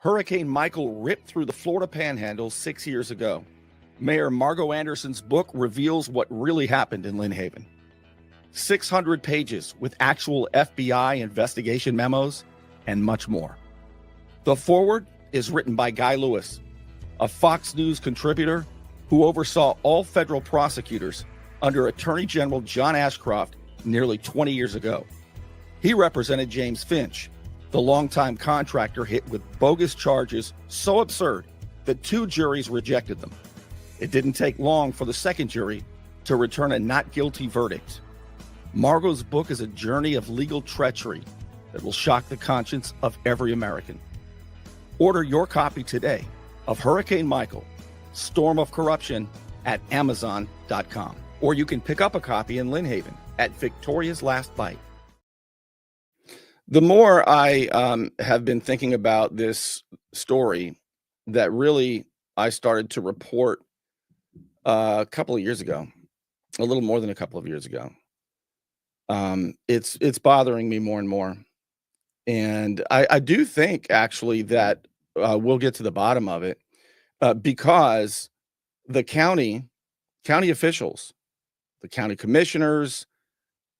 Hurricane Michael ripped through the Florida Panhandle 6 years ago. Mayor Margo Anderson's book reveals what really happened in Lynn Haven. 600 pages with actual FBI investigation memos and much more. The foreword is written by Guy Lewis, a Fox News contributor who oversaw all federal prosecutors under Attorney General John Ashcroft nearly 20 years ago. He represented James Finch, the longtime contractor hit with bogus charges so absurd that 2 juries rejected them. It didn't take long for the second jury to return a not guilty verdict. Margo's book is a journey of legal treachery that will shock the conscience of every American. Order your copy today of Hurricane Michael, Storm of Corruption at Amazon.com. Or you can pick up a copy in Lynn Haven at Victoria's Last Bite. The more I have been thinking about this story, that really I started to report a couple of years ago, a little more than a couple of years ago. It's bothering me more and more. And I do think actually that we'll get to the bottom of it because the county officials, the county commissioners,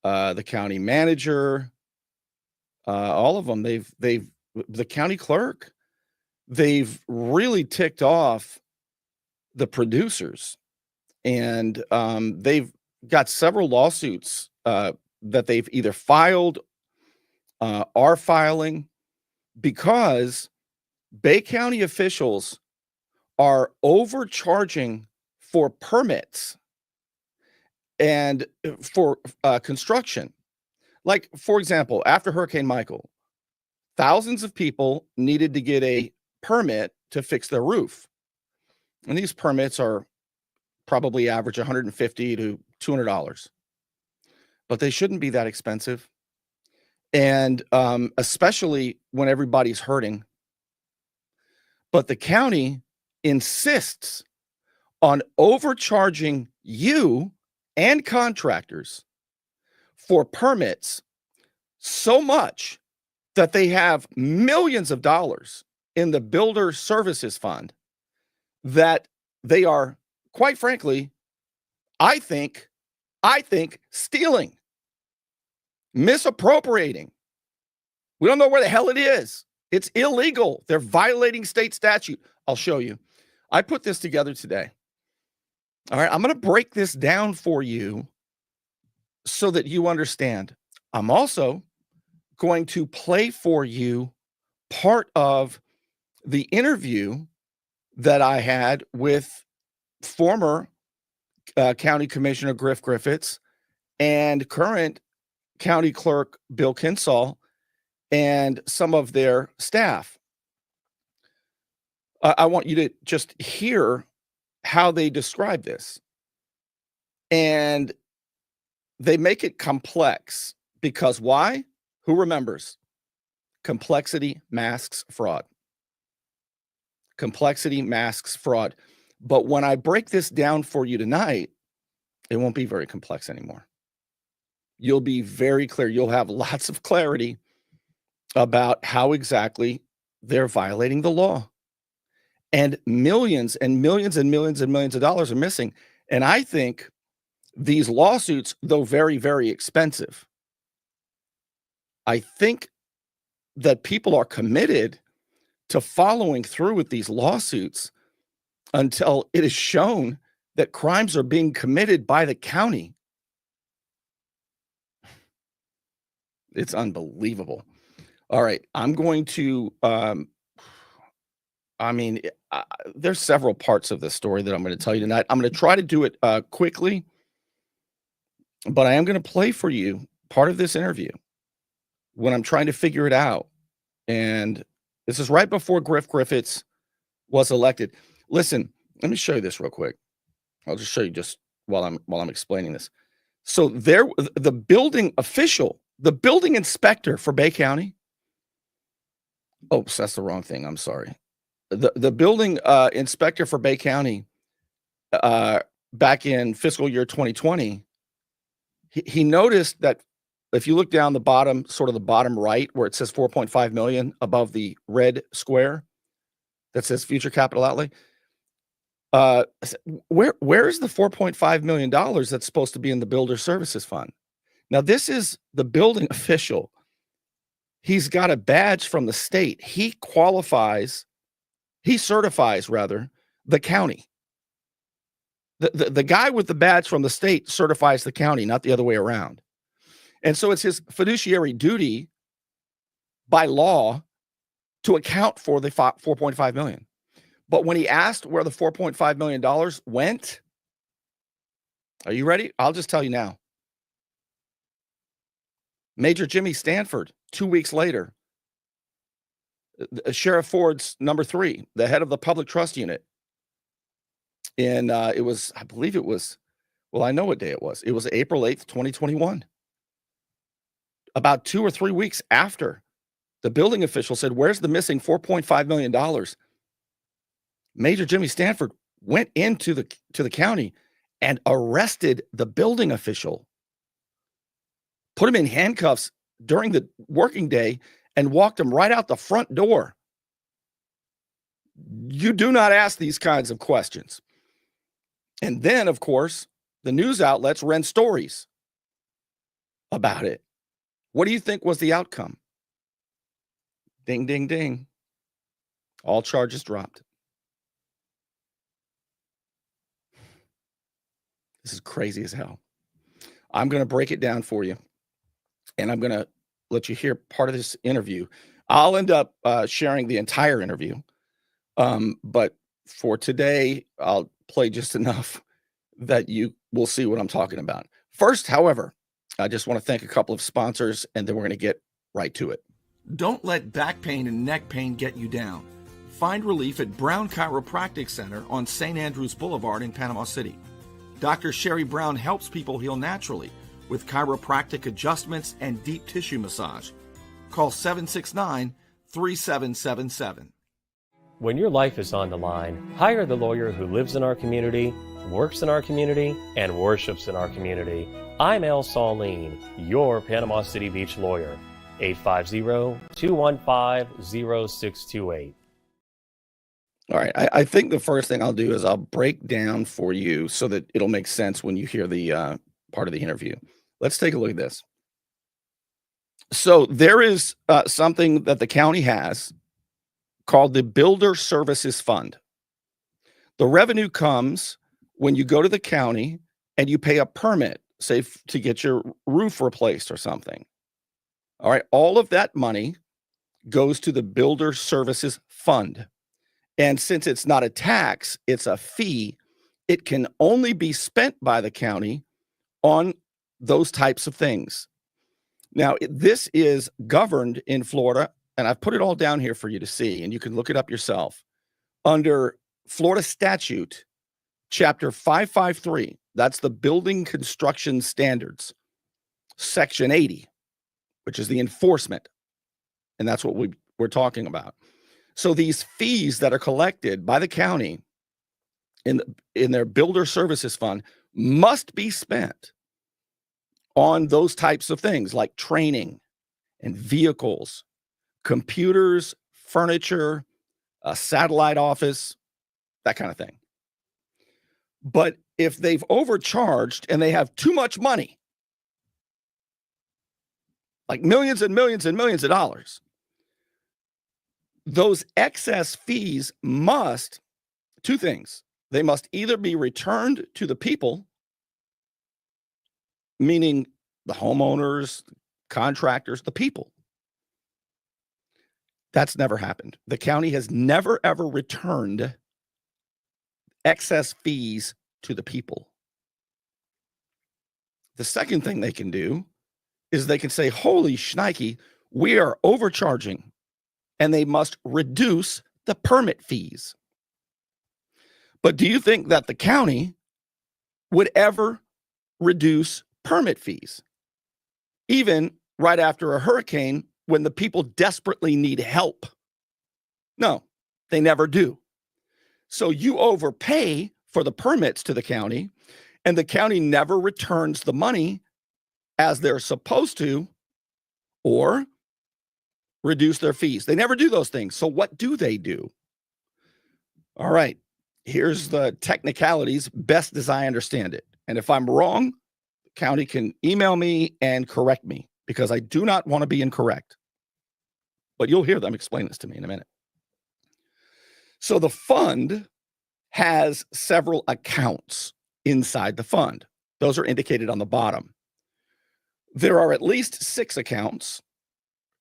the county manager, all of them, the county clerk, they've really ticked off the producers, and they've got several lawsuits that they've either filed, are filing, because Bay County officials are overcharging for permits and for construction. Like, for example, after Hurricane Michael, thousands of people needed to get a permit to fix their roof. And these permits are probably average $150 to $200. But they shouldn't be that expensive. And especially when everybody's hurting. But the county insists on overcharging you and contractors for permits so much that they have millions of dollars in the builder services fund that they are, quite frankly, I think stealing, misappropriating. We don't know where the hell it is. It's illegal. They're violating state statute. I'll show you. I put this together today. All right, I'm going to break this down for you so that you understand. I'm also going to play for you part of the interview that I had with former County Commissioner Griff Griffiths and current County Clerk Bill Kinsall and some of their staff. I want you to just hear how they describe this. And they make it complex because why? Who remembers? Complexity masks fraud. Complexity masks fraud. But when I break this down for you tonight, it won't be very complex anymore. You'll be very clear. You'll have lots of clarity about how exactly they're violating the law. And millions and millions and millions and millions of dollars are missing. And I think these lawsuits, though very, very expensive, I think that people are committed to following through with these lawsuits until it is shown that crimes are being committed by the county. It's unbelievable. All right, I'm going to, there's several parts of this story that I'm going to tell you tonight. I'm going to try to do it quickly, but I am going to play for you part of this interview when I'm trying to figure it out. And this is right before Griff Griffiths was elected. Listen, let me show you this real quick. I'll just show you just while I'm explaining this. So the building official, the building inspector for Bay County. Oh, that's the wrong thing. I'm sorry. The building inspector for Bay County back in fiscal year 2020, he noticed that if you look down the bottom, sort of the bottom right, where it says 4.5 million above the red square, that says future capital outlay. Where is the $4.5 million that's supposed to be in the builder services fund? Now, this is the building official. He's got a badge from the state. He certifies rather, the county. The guy with the badge from the state certifies the county, not the other way around. And so it's his fiduciary duty by law to account for the $4.5 million. But when he asked where the $4.5 million went, are you ready? I'll just tell you now. Major Jimmy Stanford, 2 weeks later, Sheriff Ford's number 3, the head of the public trust unit. And I believe it was, well, I know what day it was. It was April 8th, 2021. About 2 or 3 weeks after the building official said, where's the missing $4.5 million? Major Jimmy Stanford went into the county and arrested the building official, put him in handcuffs during the working day, and walked him right out the front door. You do not ask these kinds of questions. And then, of course, the news outlets ran stories about it. What do you think was the outcome? Ding, ding, ding. All charges dropped. This is crazy as hell. I'm going to break it down for you, and I'm going to let you hear part of this interview. I'll end up sharing the entire interview, but for today, I'll play just enough that you will see what I'm talking about. First, however, I just want to thank a couple of sponsors, and then we're going to get right to it. Don't let back pain and neck pain get you down. Find relief at Brown Chiropractic Center on St. Andrews Boulevard in Panama City. Dr. Sherry Brown helps people heal naturally with chiropractic adjustments and deep tissue massage. Call 769-3777. When your life is on the line, hire the lawyer who lives in our community, works in our community, and worships in our community. I'm El Saulene, your Panama City Beach lawyer. 850-215-0628. All right. I think the first thing I'll do is I'll break down for you so that it'll make sense when you hear the part of the interview. Let's take a look at this. So there is something that the county has called the Builder Services Fund. The revenue comes when you go to the county and you pay a permit, say to get your roof replaced or something. All right. All of that money goes to the Builder Services Fund. And since it's not a tax, it's a fee, it can only be spent by the county on those types of things. Now, this is governed in Florida, and I've put it all down here for you to see, and you can look it up yourself. Under Florida statute, chapter 553, that's the building construction standards, section 80, which is the enforcement. And that's what we're talking about. So these fees that are collected by the county in their Builder Services Fund must be spent on those types of things like training and vehicles, computers, furniture, a satellite office, that kind of thing. But if they've overcharged and they have too much money, like millions and millions and millions of dollars, those excess fees must, two things. They must either be returned to the people, meaning the homeowners, contractors, the people. That's never happened. The county has never, ever returned excess fees to the people. The second thing they can do is they can say, holy shnikey, we are overcharging. And they must reduce the permit fees. But do you think that the county would ever reduce permit fees? Even right after a hurricane when the people desperately need help? No, they never do. So you overpay for the permits to the county, and the county never returns the money as they're supposed to, or reduce their fees. They never do those things. So what do? All right. Here's the technicalities best as I understand it. And if I'm wrong, the county can email me and correct me because I do not want to be incorrect. But you'll hear them explain this to me in a minute. So the fund has several accounts inside the fund. Those are indicated on the bottom. There are at least 6 accounts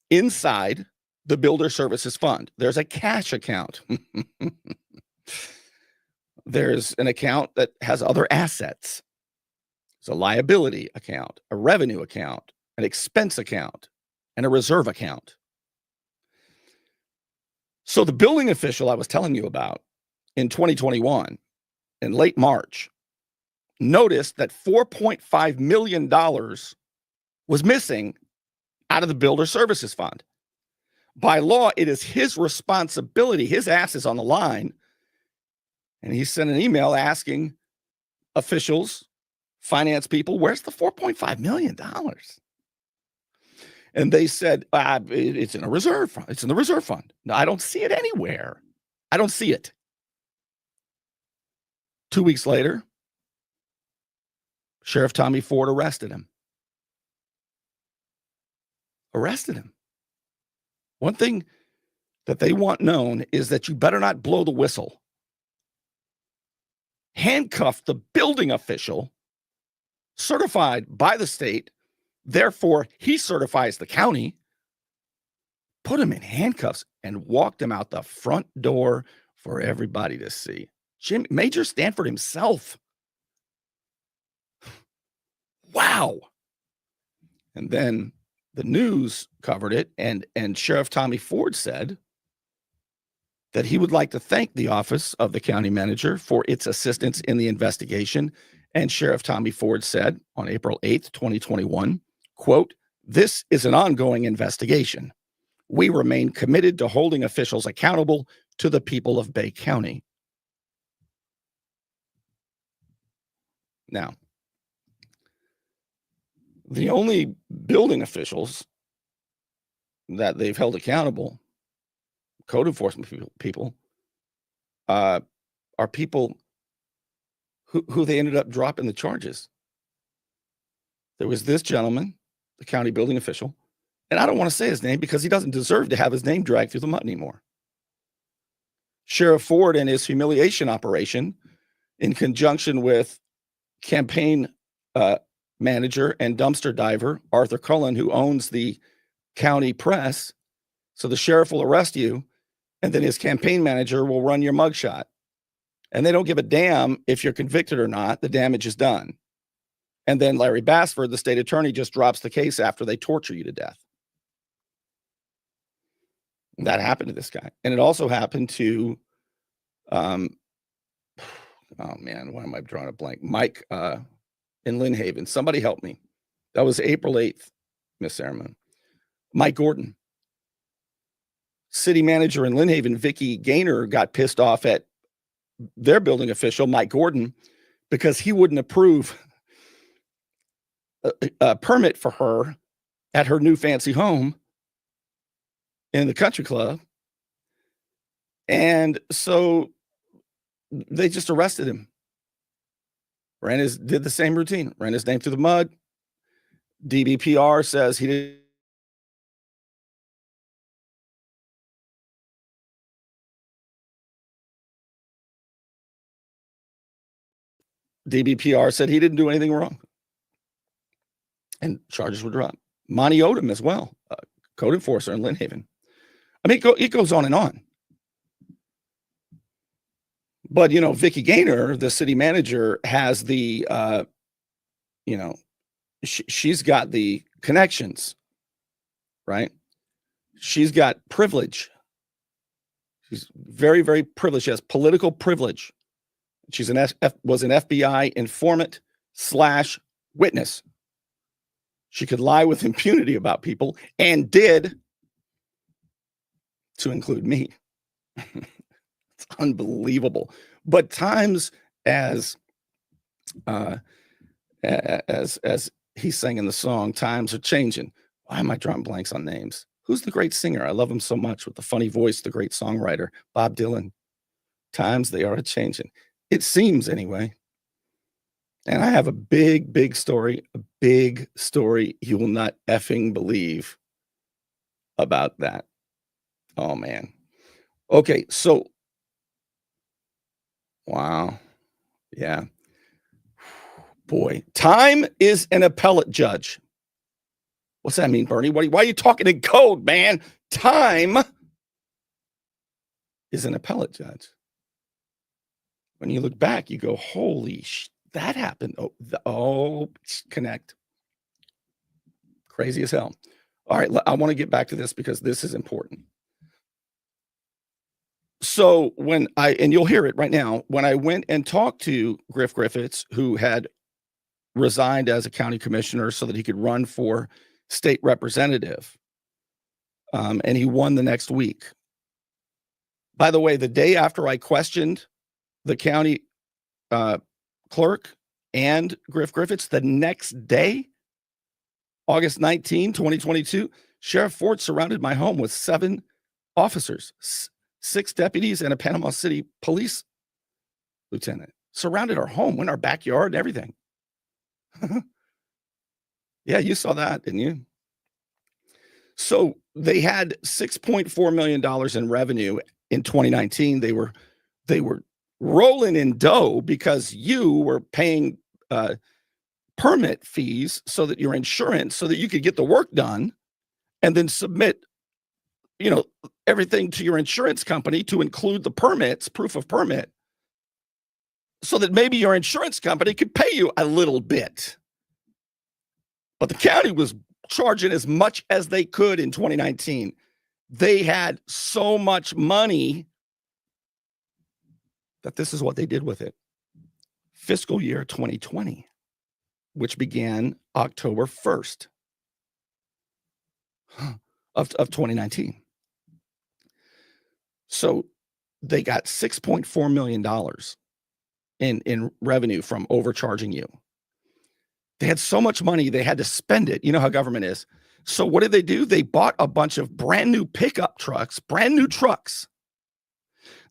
inside the Builder Services Fund. There's a cash account. There's an account that has other assets. There's a liability account, a revenue account, an expense account, and a reserve account. So the building official I was telling you about in 2021, in late March, noticed that $4.5 million was missing out of the Builder Services Fund. By law, it is his responsibility. His ass is on the line. And he sent an email asking officials, finance people, where's the $4.5 million? And they said, it's in a reserve fund. It's in the reserve fund. No, I don't see it anywhere. I don't see it. 2 weeks later, Sheriff Tommy Ford arrested him. One thing that they want known is that you better not blow the whistle. Handcuff the building official, certified by the state, therefore he certifies the county, put him in handcuffs and walked him out the front door for everybody to see. Major Stanford himself. Wow. And then the news covered it, and Sheriff Tommy Ford said that he would like to thank the office of the county manager for its assistance in the investigation. And Sheriff Tommy Ford said on April 8th, 2021, quote, "This is an ongoing investigation. We remain committed to holding officials accountable to the people of Bay County." Now, the only building officials that they've held accountable, code enforcement people, are people who they ended up dropping the charges. There was this gentleman, the county building official, and I don't want to say his name because he doesn't deserve to have his name dragged through the mud anymore. Sheriff Ford and his humiliation operation, in conjunction with campaign manager and dumpster diver Arthur Cullen, who owns the county press. So the sheriff will arrest you, and then his campaign manager will run your mugshot. And they don't give a damn if you're convicted or not. The damage is done. And then Larry Bassford, the state attorney, just drops the case after they torture you to death. That happened to this guy. And it also happened to, oh man, why am I drawing a blank? Mike in Lynn Haven. Somebody help me. That was April 8th, Miss Ceremony. Mike Gordon. City manager in Lynn Haven, Vicki Gaynor, got pissed off at their building official, Mike Gordon, because he wouldn't approve a permit for her at her new fancy home in the country club. And so they just arrested him. Did the same routine, ran his name through the mud. DBPR says he didn't. DBPR said he didn't do anything wrong. And charges were dropped. Monty Odom as well, code enforcer in Lynn Haven. I mean, it goes on and on. But, Vicki Gaynor, the city manager, has the, she's got the connections, right? She's got privilege. She's very, very privileged. She has political privilege. She's was an FBI informant / witness. She could lie with impunity about people, and did, to include me. It's unbelievable. But times as he's singing the song, times are changing. Why am I drawing blanks on names? Who's the great singer? I love him so much, with the funny voice, the great songwriter, Bob Dylan. Times they are a changing. It seems anyway. And I have a big, big story, a big story you will not effing believe about that. Oh, man. Okay, so wow. Yeah. Boy, time is an appellate judge. What's that mean, Bernie? Why are you talking in code, man? Time is an appellate judge. When you look back, you go, holy that happened. Connect. Crazy as hell. All right, I want to get back to this because this is important. So and you'll hear it right now, when I went and talked to Griff Griffiths, who had resigned as a county commissioner so that he could run for state representative, and he won the next week. By the way, the day after I questioned the county clerk and Griff Griffiths, the next day, August 19, 2022, Sheriff Ford surrounded my home with 7 officers, 6 deputies, and a Panama City police lieutenant. Surrounded our home, went in our backyard and everything. Yeah, you saw that, didn't you? So they had $6.4 million in revenue in 2019. They were rolling in dough because you were paying permit fees so that your insurance, so that you could get the work done and then submit, everything to your insurance company to include the permits, proof of permit, so that maybe your insurance company could pay you a little bit. But the county was charging as much as they could in 2019. They had so much money that this is what they did with it. Fiscal year 2020, which began October 1st of 2019. So they got $6.4 million in revenue from overcharging you. They had so much money, they had to spend it. You know how government is. So what did they do? They bought a bunch of brand new pickup trucks, brand new trucks.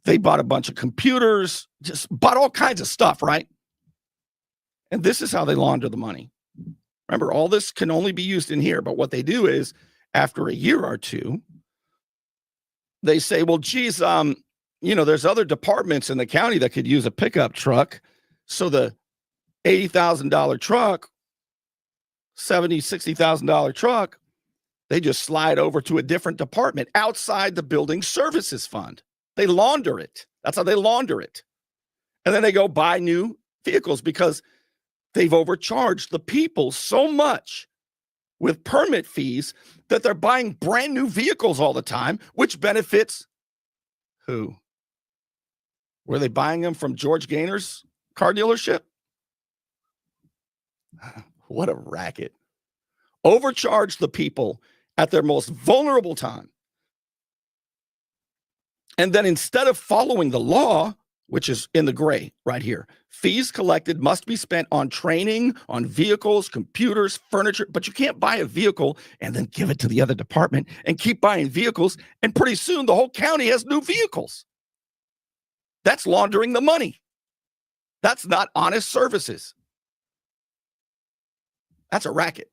They bought a bunch of computers, just bought all kinds of stuff, right? And this is how they launder the money. Remember, all this can only be used in here. But what they do is, after a year or two, they say, well, geez, there's other departments in the county that could use a pickup truck. So the $80,000 truck, $70,000, $60,000 truck, they just slide over to a different department outside the building services fund. They launder it. That's how they launder it. And then they go buy new vehicles because they've overcharged the people so much with permit fees that they're buying brand new vehicles all the time, which benefits who? Were they buying them from George Gaynor's car dealership? What a racket. Overcharge the people at their most vulnerable time. And then instead of following the law, which is in the gray right here, fees collected must be spent on training, on vehicles, computers, furniture, but you can't buy a vehicle and then give it to the other department and keep buying vehicles. And pretty soon the whole county has new vehicles. That's laundering the money. That's not honest services. That's a racket.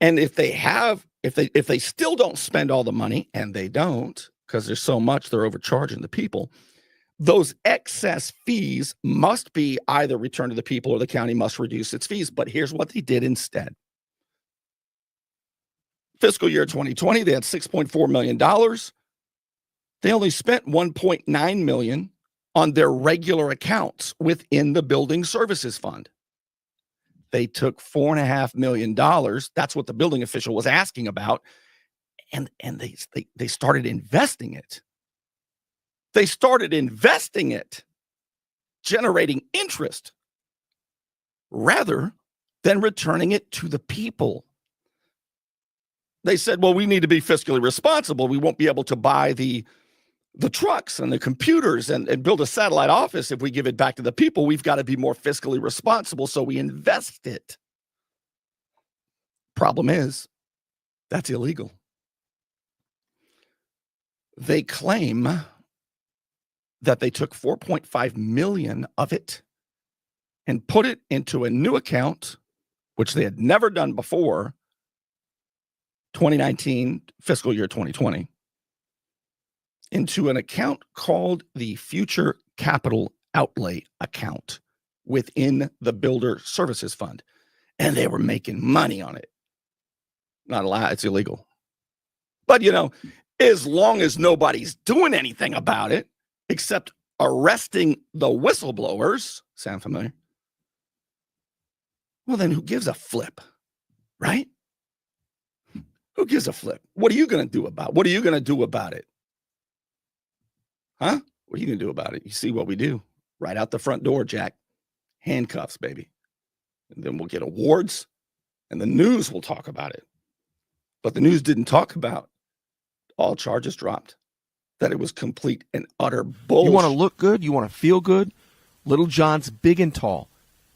And if they still don't spend all the money, and they don't, because there's so much they're overcharging the people, those excess fees must be either returned to the people or the county must reduce its fees. But here's what they did instead. Fiscal year 2020, they had $6.4 million. They only spent $1.9 million on their regular accounts within the building services fund. They took $4.5 million. That's what the building official was asking about. And they started investing it. They started investing it, generating interest rather than returning it to the people. They said, well, we need to be fiscally responsible. We won't be able to buy the trucks and the computers and build a satellite office if we give it back to the people. We've got to be more fiscally responsible, so we invest it. Problem is, that's illegal. They claim that they took 4.5 million of it and put it into a new account, which they had never done before, 2019, fiscal year 2020, into an account called the Future Capital Outlay account within the Builder Services Fund. And they were making money on it. Not allowed, it's illegal. But, as long as nobody's doing anything about it, except arresting the whistleblowers, sound familiar? Well, then who gives a flip, right? Who gives a flip? What are you going to do about it? What are you going to do about it? Huh? What are you going to do about it? You see what we do right out the front door, Jack. Handcuffs, baby. And then we'll get awards and the news will talk about it. But the news didn't talk about all charges dropped, that it was complete and utter bullshit. You want to look good? You want to feel good? Little John's Big and Tall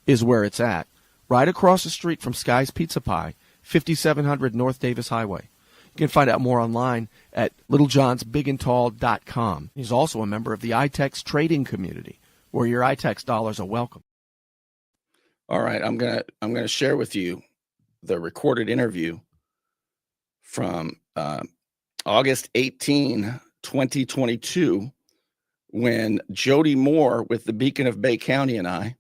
is where it's at. Right across the street from Sky's Pizza Pie, 5700 North Davis Highway. You can find out more online at littlejohnsbigandtall.com. He's also a member of the iTex trading community, where your iTex dollars are welcome. All right, I'm gonna share with you the recorded interview from August 18, 2022, when Jody Moore with the Beacon of Bay County and I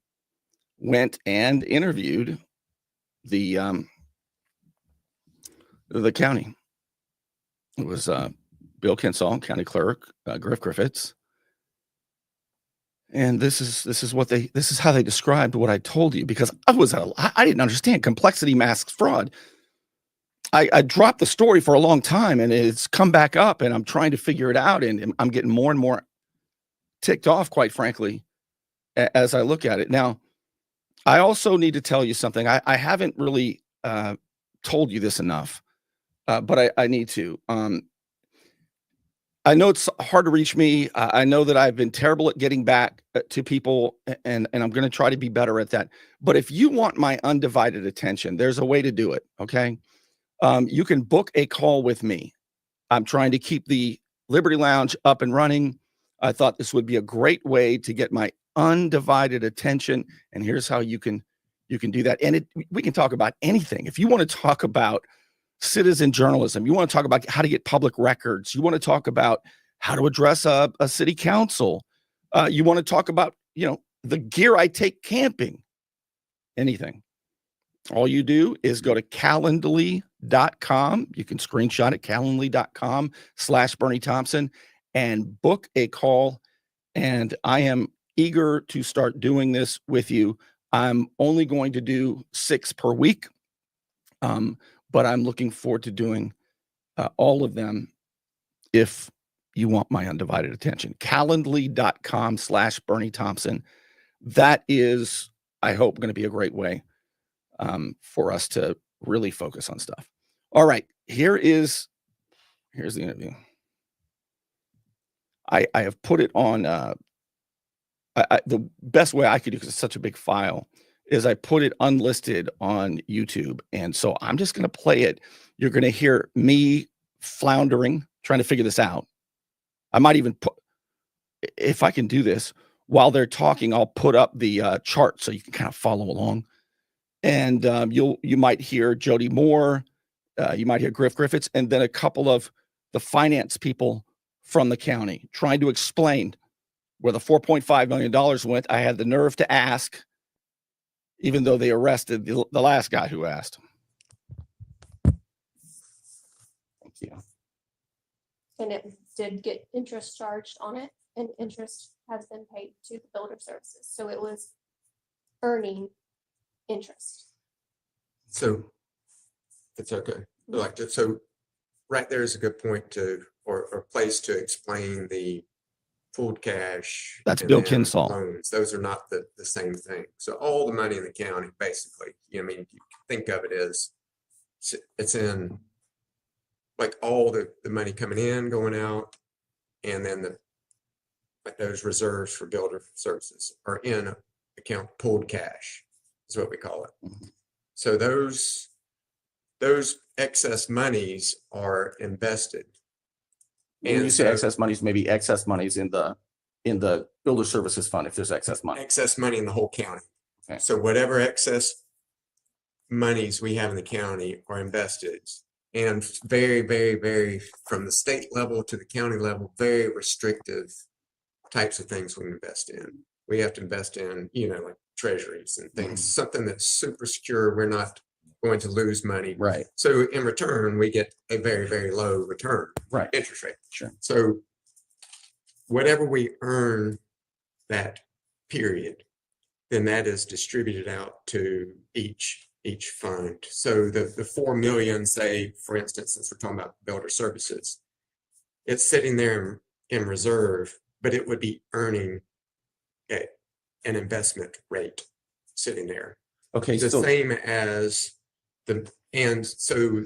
went and interviewed the county. It was Bill Kinsall, county clerk, Griff Griffiths, and this is how they described what I told you, because I didn't understand. Complexity masks fraud. I dropped the story for a long time, and it's come back up, and I'm trying to figure it out, and I'm getting more and more ticked off, quite frankly, as I look at it now. I also need to tell you something. I haven't really told you this enough, but I need to. I know it's hard to reach me. I know that I've been terrible at getting back to people, and I'm going to try to be better at that. But if you want my undivided attention, there's a way to do it, okay? You can book a call with me. I'm trying to keep the Liberty Lounge up and running. I thought this would be a great way to get my undivided attention, and here's how you can do that. And we can talk about anything. If you want to talk about citizen journalism, you want to talk about how to get public records, you want to talk about how to address a city council, you want to talk about the gear I take camping, anything, all you do is go to calendly.com. You can screenshot it, calendly.com/Bernie Thompson, and book a call. And I am eager to start doing this with you. I'm only going to do 6 per week, but I'm looking forward to doing all of them if you want my undivided attention. Calendly.com/Bernie Thompson. That is, I hope, going to be a great way for us to really focus on stuff. All right, here's the interview. I have put it on. The best way I could do, because it's such a big file, is I put it unlisted on YouTube, and so I'm just going to play it. You're going to hear me floundering, trying to figure this out. I might even put, if I can do this while they're talking, I'll put up the chart so you can kind of follow along. And you might hear Jody Moore, you might hear Griff Griffiths, and then a couple of the finance people from the county trying to explain where the $4.5 million went. I had the nerve to ask, even though they arrested the last guy who asked. Thank you. And it did get interest charged on it, and interest has been paid to the builder services. So it was earning interest. So it's okay. Like, so right there is a good point to, or place to explain the pooled cash. That's and Bill then Kinsall. loans. Those are not the same thing. So all the money in the county, basically, I mean, you think of it as it's in like all the money coming in, going out, and then like those reserves for builder services are in an account. Pooled cash is what we call it. Mhm. So those excess monies are invested. When you And say so- excess monies, maybe excess monies in the in the builder services fund if there's excess money. Excess money in the whole county. Okay. So whatever excess monies we have in the county are invested, and very, very, very, from the state level to the county level, very restrictive types of things we invest in. We have to invest in, like treasuries and things, something that's super secure. We're not going to lose money. Right. So in return, we get a very, very low return. Right. Interest rate. Sure. So whatever we earn that period, then that is distributed out to each fund. So the 4 million, say, for instance, since we're talking about builder services, it's sitting there in reserve, but it would be earning an investment rate sitting there. Okay. The So same as and so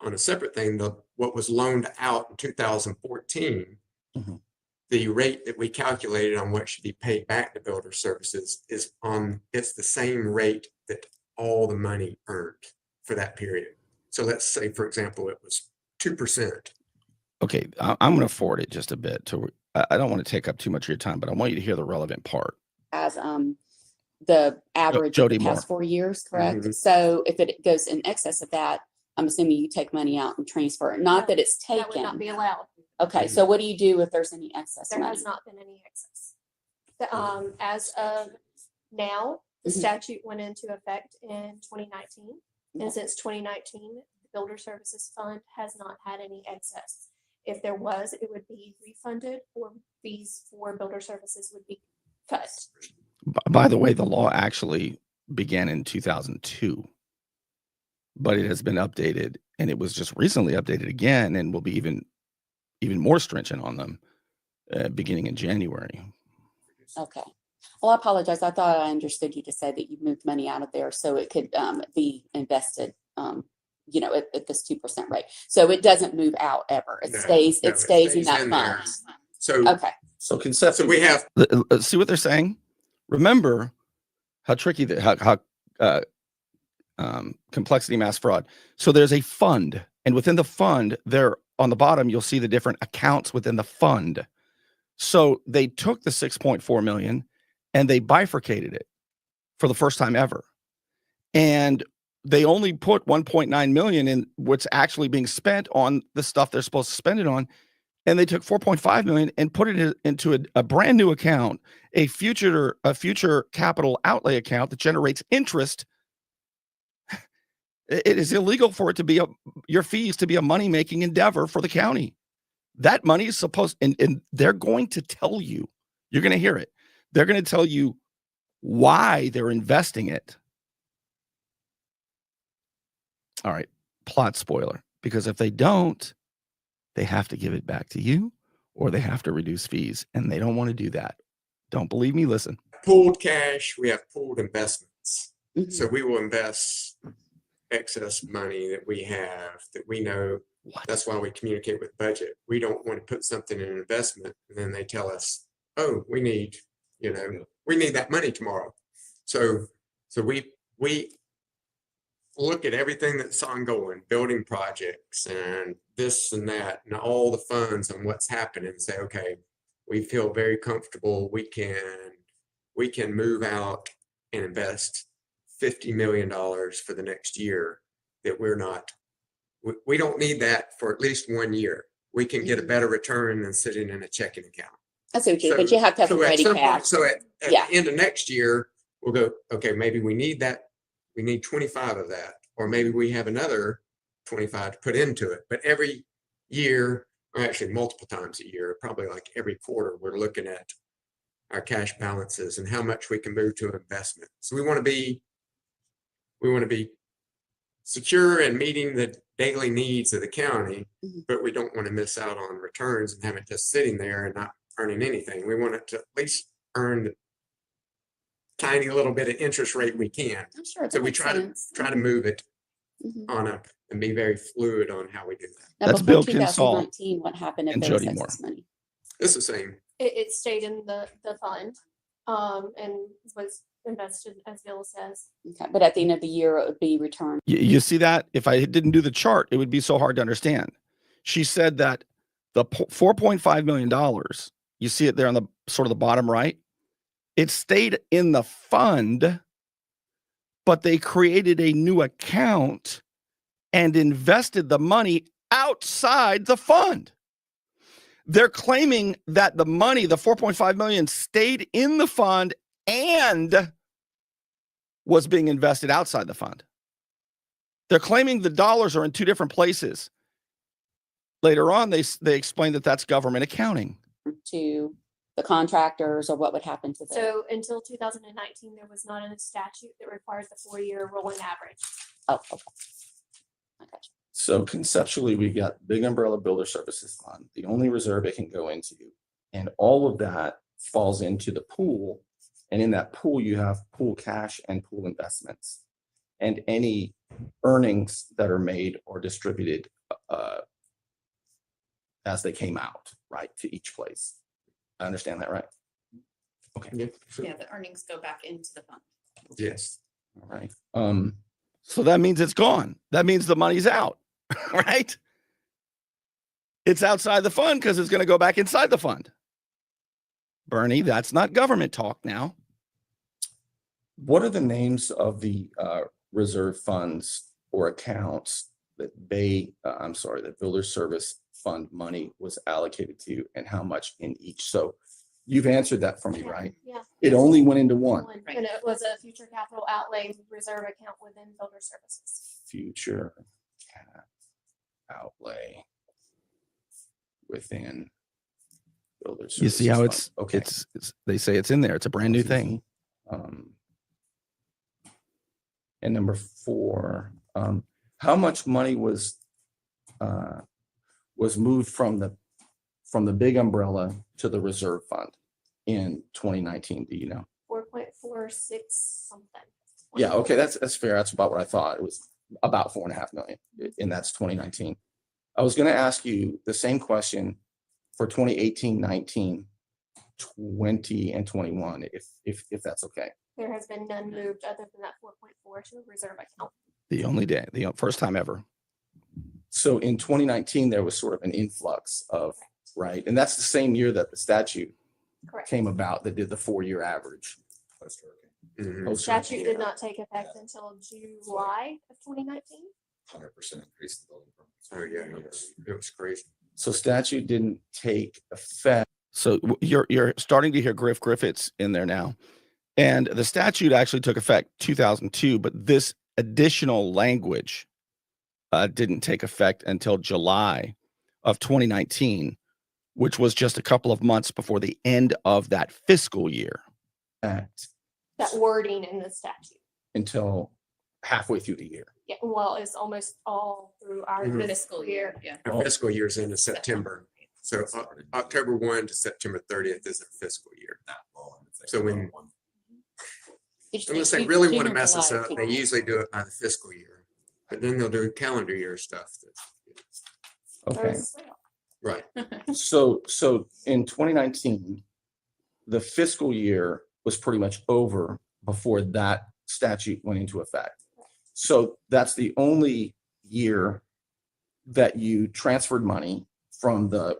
on a separate thing, what was loaned out in 2014, Mhm. the rate that we calculated on what should be paid back to builder services it's the same rate that all the money earned for that period. So let's say, for example, it was 2%. okay, I'm going to forward it just a bit I don't want to take up too much of your time, but I want you to hear the relevant part. As the average of Jody the past Moore. 4 years, correct? Mhm. So if it goes in excess of that, I'm assuming you take money out and transfer it. Not that it's That would not be taken. allowed. Okay, so what do you do if there's any excess There money? has not been any excess. As of now, the Mhm. statute went into effect in 2019. Okay. And since 2019, the Builder Services Fund has not had any excess. If there was, it would be refunded, or fees for builder services would be cut. By the way, the law actually began in 2002, but it has been updated, and it was just recently updated again, and will be even more stringent on them beginning in January. Okay. Well, I apologize. I thought I understood you to say that you moved money out of there so it could be invested, at this 2% rate. So it doesn't move out ever. It No, stays. no, It stays in that there. fund. So, Okay. So so conceptually, we have, see what they're saying. Remember how tricky complexity mass fraud. So there's a fund, and within the fund, there on the bottom you'll see the different accounts within the fund. So they took the 6.4 million and they bifurcated it for the first time ever, and they only put 1.9 million in what's actually being spent on the stuff they're supposed to spend it on. And they took 4.5 million and put it into a brand new account, a future capital outlay account that generates interest. It is illegal for it to be your fees to be a money-making endeavor for the county. That money is supposed, and they're going to tell you, you're going to hear it. They're going to tell you why they're investing it. All right, plot spoiler, because if they don't, they have to give it back to you, or they have to reduce fees, and they don't want to do that. Don't believe me? Listen. pooled cash, we have pooled investments. Mhm. So we will invest excess money that we have, that we know. What? That's why we communicate with budget. We don't want to put something in an investment and then they tell us, oh, we need that money tomorrow. So we look at everything that's ongoing, building projects and this and that, and all the funds and what's happening, and say, okay, we feel very comfortable. We can move out and invest $50 million for the next year. That we don't need that for at least 1 year. We can get a better return than sitting in a checking account. I see what you, but you have to have So at ready some point, cash. so at Yeah. the end of next year, we'll go, okay, maybe we need that. We need 25 of that, or maybe we have another 25 to put into it. But every year, or actually multiple times a year, probably like every quarter, we're looking at our cash balances and how much we can move to investment. So we want to be secure and meeting the daily needs of the county, Mhm. but we don't want to miss out on returns and have it just sitting there and not earning anything. We want it to at least earn the tiny little bit of interest rate we can. I'm sure that So we makes sense. try to move it Mhm. on up and be very fluid on how we do that. Now, That's before Bill Kinsall 2019, what happened if and there was Jody Moore. excess money? It's the same. It stayed in the fund, and was invested, as Bill says. Okay, but at the end of the year, it would be returned. You see that? If I didn't do the chart, it would be so hard to understand. She said that the $4.5 million You see it there on the sort of the bottom right. It stayed in the fund, but they created a new account and invested the money outside the fund. They're claiming that the money, the 4.5 million, stayed in the fund and was being invested outside the fund. They're claiming the dollars are in two different places. Later on, they explain that that's government accounting. To the contractors, or what would happen to them? So until 2019, there was not a statute that requires the 4-year rolling average. Oh, okay. I got you. So conceptually, we got big umbrella builder services fund, the only reserve it can go into. And all of that falls into the pool. And in that pool, you have pool cash and pool investments. And any earnings that are made or distributed as they came out, right, to each place. I understand that, right? Okay. Yeah, the earnings go back into the fund. Yes. All right. So that means it's gone. That means the money's out, right? It's outside the fund because it's going to go back inside the fund. Bernie, that's not government talk now. What are the names of the reserve funds or accounts that that builder service fund money was allocated to, and how much in each? So you've answered that for me, right? Yeah. It only went into one. And it was a future capital outlay reserve account within builder services. Future cap outlay within builder services. You see how fund. it's okay? it's they say it's in there. It's a brand new thing. And number 4, how much money was moved from the big umbrella to the reserve fund in 2019? Do you know? 4.46 something. Yeah, okay, that's fair. That's about what I thought. It was about 4.5 million, and that's 2019. I was going to ask you the same question for 2018, 19, 20, and 21, if that's okay. There has been none moved other than that 4.4 to a reserve account. The first time ever. So in 2019, there was sort of an influx of, right? And that's the same year that the statute Correct. came about that did the 4-year average. Mhm. The statute did not take effect until July of 2019. 100% increase the building permits. Oh, yeah, it was crazy. So statute didn't take effect. So you're starting to hear Griffiths in there now. And the statute actually took effect 2002, but this additional language didn't take effect until July of 2019, which was just a couple of months before the end of that fiscal year. That wording in the statute. Until halfway through the year. Yeah, well, it's almost all through our Mhm. fiscal year. Yeah. Our fiscal year's into September. So October 1 to September 30th is a fiscal year. So when, unless they really want to mess us up, they usually do it by the fiscal year. But then they'll do calendar year stuff. Okay. Right. So in 2019, the fiscal year was pretty much over before that statute went into effect. So that's the only year that you transferred money from the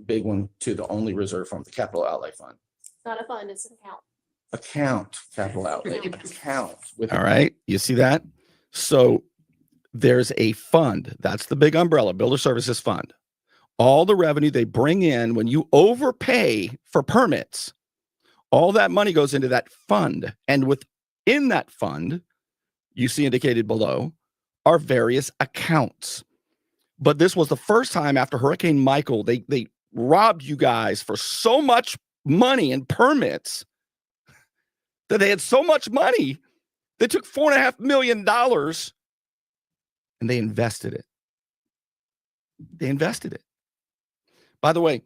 big one to the only reserve fund, the capital outlay fund. It's not a fund, it's an account. Account, capital outlay, account. All right, you see that? So there's a fund. That's the big umbrella, builder services fund. All the revenue they bring in when you overpay for permits, all that money goes into that fund. And within that fund, you see indicated below, are various accounts. But this was the first time after Hurricane Michael, they robbed you guys for so much money in permits that they had so much money, they took $4.5 million and they invested it. They invested it. By the way,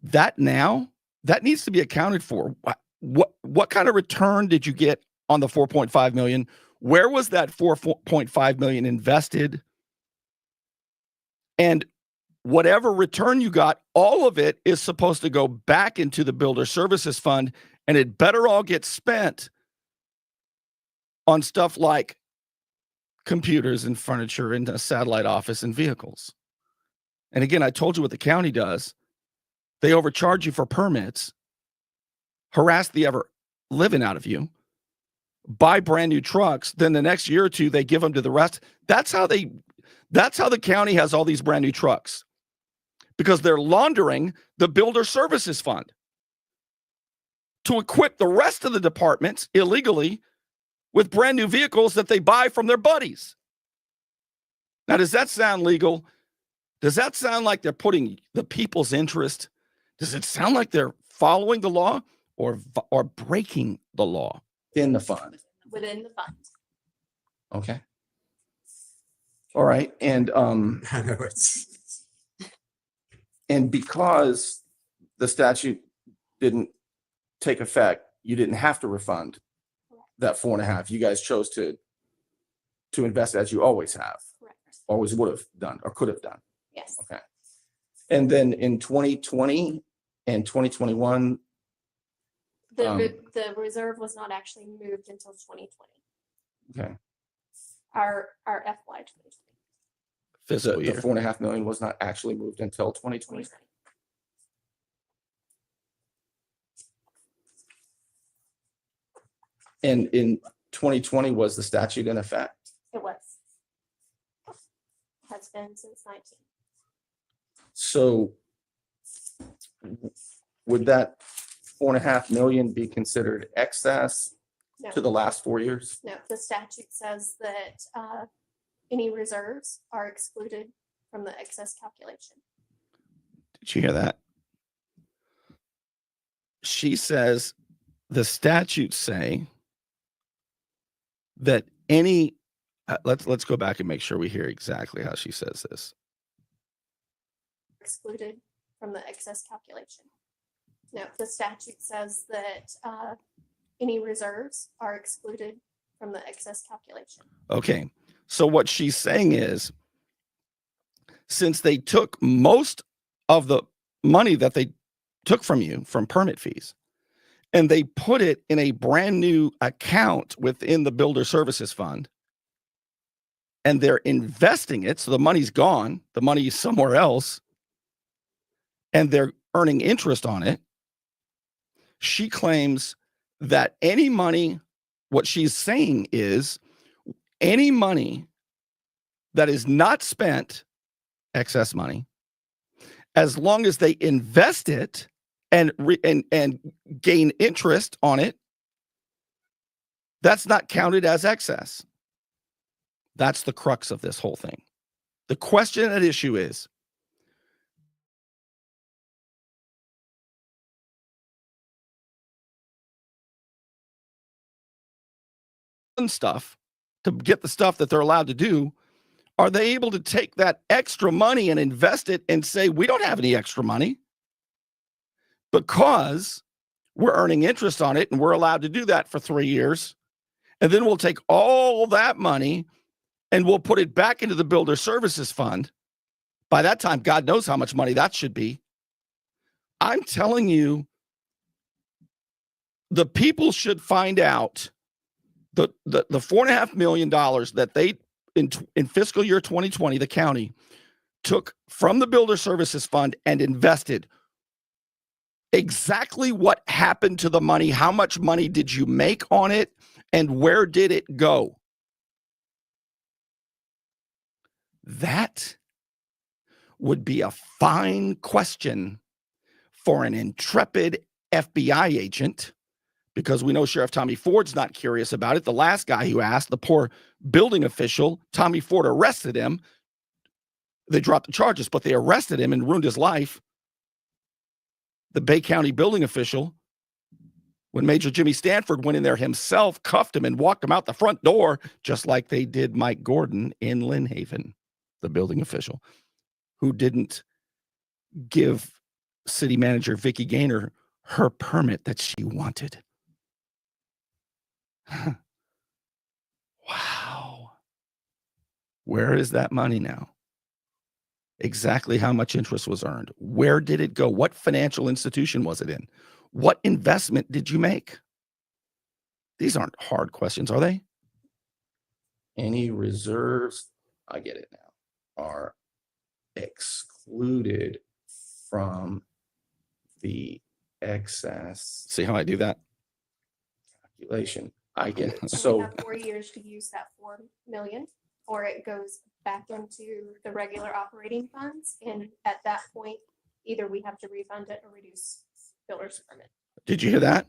that needs to be accounted for. What kind of return did you get on the 4.5 million? Where was that 4.5 million invested? And whatever return you got, all of it is supposed to go back into the builder services fund, and it better all get spent on stuff like computers and furniture and a satellite office and vehicles. And again, I told you what the county does. They overcharge you for permits, harass the ever living out of you, buy brand new trucks. Then the next year or two, they give them to the rest. That's how the county has all these brand new trucks, because they're laundering the builder services fund to equip the rest of the departments illegally with brand new vehicles that they buy from their buddies. Now, does that sound legal? Does that sound like they're putting the people's interest? Does it sound like they're following the law or breaking the law in the fund? Within the fund. Okay. All right. And I know it's, and because the statute didn't take effect, you didn't have to refund that 4.5. You guys chose to invest as you always have, Correct. always would have done or could have done. Yes. Okay. And then in 2020 and 2021, The reserve was not actually moved until 2020. okay, Our FY 2020. Fiscal the year. 4.5 million was not actually moved until 2020. And in 2020, was the statute in effect? It was. Has been since 19. So would that 4.5 million be considered excess No, to the last 4 years? no, the statute says that any reserves are excluded from the excess calculation. Did you hear that? She says the statutes say that any let's go back and make sure we hear exactly how she says this. Excluded from the excess calculation. No, the statute says that any reserves are excluded from the excess calculation. Okay. So what she's saying is, since they took most of the money that they took from you from permit fees, and they put it in a brand new account within the builder services fund, and they're investing it, so the money's gone, the money is somewhere else, and they're earning interest on it. She claims that any money, what she's saying is any money that is not spent, excess money, as long as they invest it and gain interest on it, that's not counted as excess. That's the crux of this whole thing. The question at issue is, stuff to get the stuff that they're allowed to do, are they able to take that extra money and invest it and say, we don't have any extra money because we're earning interest on it and we're allowed to do that for 3 years. And then we'll take all that money and we'll put it back into the builder services fund. By that time, God knows how much money that should be. I'm telling you, the people should find out the $4.5 million that they in fiscal year 2020, the county took from the builder services fund and invested. Exactly what happened to the money? How much money did you make on it? And where did it go? That would be a fine question for an intrepid FBI agent, because we know Sheriff Tommy Ford's not curious about it. The last guy who asked, the poor building official, Tommy Ford arrested him. They dropped the charges, but they arrested him and ruined his life. The Bay County building official, when Major Jimmy Stanford went in there himself, cuffed him and walked him out the front door, just like they did Mike Gordon in Lynn Haven, the building official, who didn't give city manager Vicki Gaynor her permit that she wanted. Wow. Where is that money now? Exactly how much interest was earned? Where did it go? What financial institution was it in? What investment did you make? These aren't hard questions, are they? Any reserves, I get it now, are excluded from the excess. See how I do that? Calculation. I get And we so have 4 years to use that 4 million, or it goes back into the regular operating funds. And at that point, either we have to refund it or reduce builder's permit. did you hear that?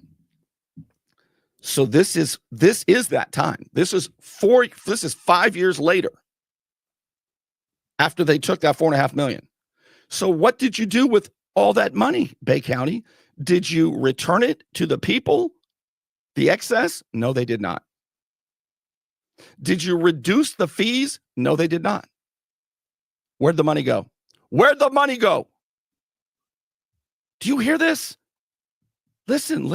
So this is that time. This is 5 years later after they took that 4.5 million. So what did you do with all that money, Bay County? Did you return it to the people? The excess? No, they did not. Did you reduce the fees? No, they did not. Where'd the money go? Where'd the money go? Do you hear this? Listen.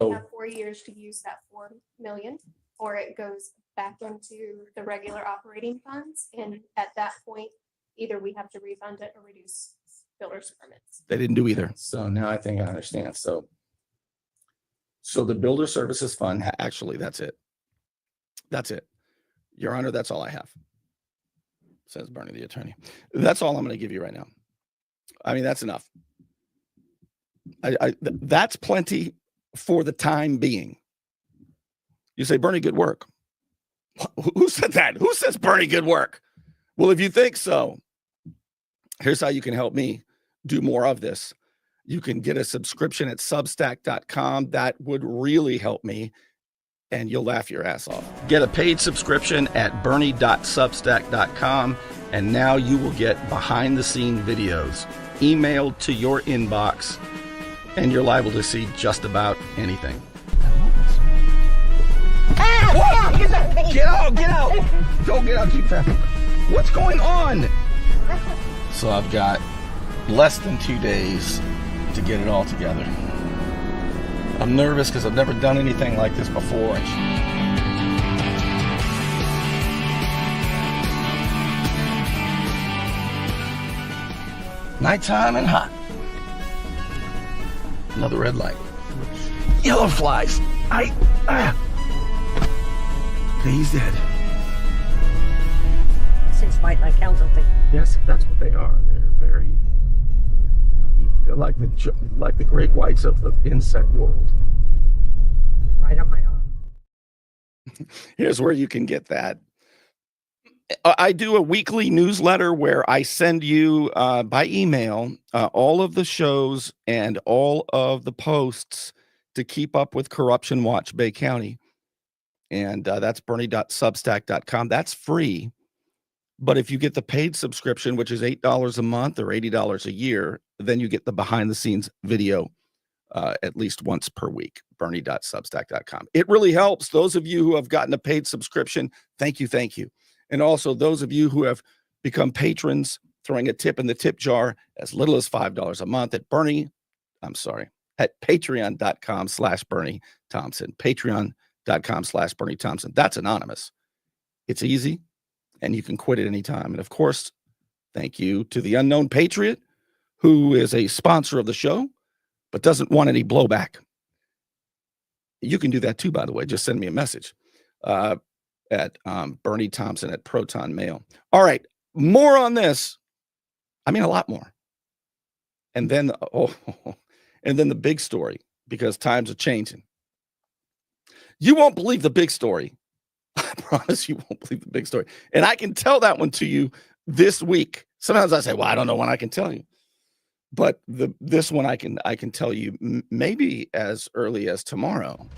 We have 4 years to use that 4 million, or it goes back into the regular operating funds. And at that point, either we have to refund it or reduce builder's permits. They didn't do either. So now I think I understand. So the Builder Services Fund, actually, that's it. That's it. Your Honor, that's all I have. Says Bernie, the attorney. That's all I'm going to give you right now. I mean, that's enough. That's plenty for the time being. You say, Bernie, good work. Who said that? Who says Bernie, good work? Well, if you think so, here's how you can help me do more of this. You can get a subscription at substack.com. That would really help me, and you'll laugh your ass off. Get a paid subscription at bernie.substack.com, and now you will get behind-the-scene videos emailed to your inbox, and you're liable to see just about anything. Ah! Get out! Go get out, keep traffic. What's going on? So I've got less than 2 days to get it all together. I'm nervous because I've never done anything like this before. Nighttime and hot. Another red light. Yellow flies. Okay, he's dead. Since White Light Council thing. Yes, that's what they are. They're like the great whites of the insect world. Right on my arm. Here's where you can get that. I do a weekly newsletter where I send you by email all of the shows and all of the posts to keep up with Corruption Watch Bay County. And that's bernie.substack.com. That's free. But if you get the paid subscription, which is $8 a month or $80 a year, then you get the behind the scenes video at least once per week, bernie.substack.com. It really helps. Those of you who have gotten a paid subscription, thank you. And also those of you who have become patrons, throwing a tip in the tip jar as little as $5 a month at patreon.com/Bernie Thompson, patreon.com/Bernie Thompson. That's anonymous. It's easy. And you can quit at any time. And of course, thank you to the Unknown Patriot, who is a sponsor of the show, but doesn't want any blowback. You can do that too, by the way. Just send me a message at Bernie Thompson at Proton Mail. All right, more on this. I mean, a lot more. And then, and then the big story, because times are changing. You won't believe the big story. I promise you won't believe the big story. And I can tell that one to you this week. Sometimes I say, well, I don't know when I can tell you. But this one I can tell you maybe as early as tomorrow.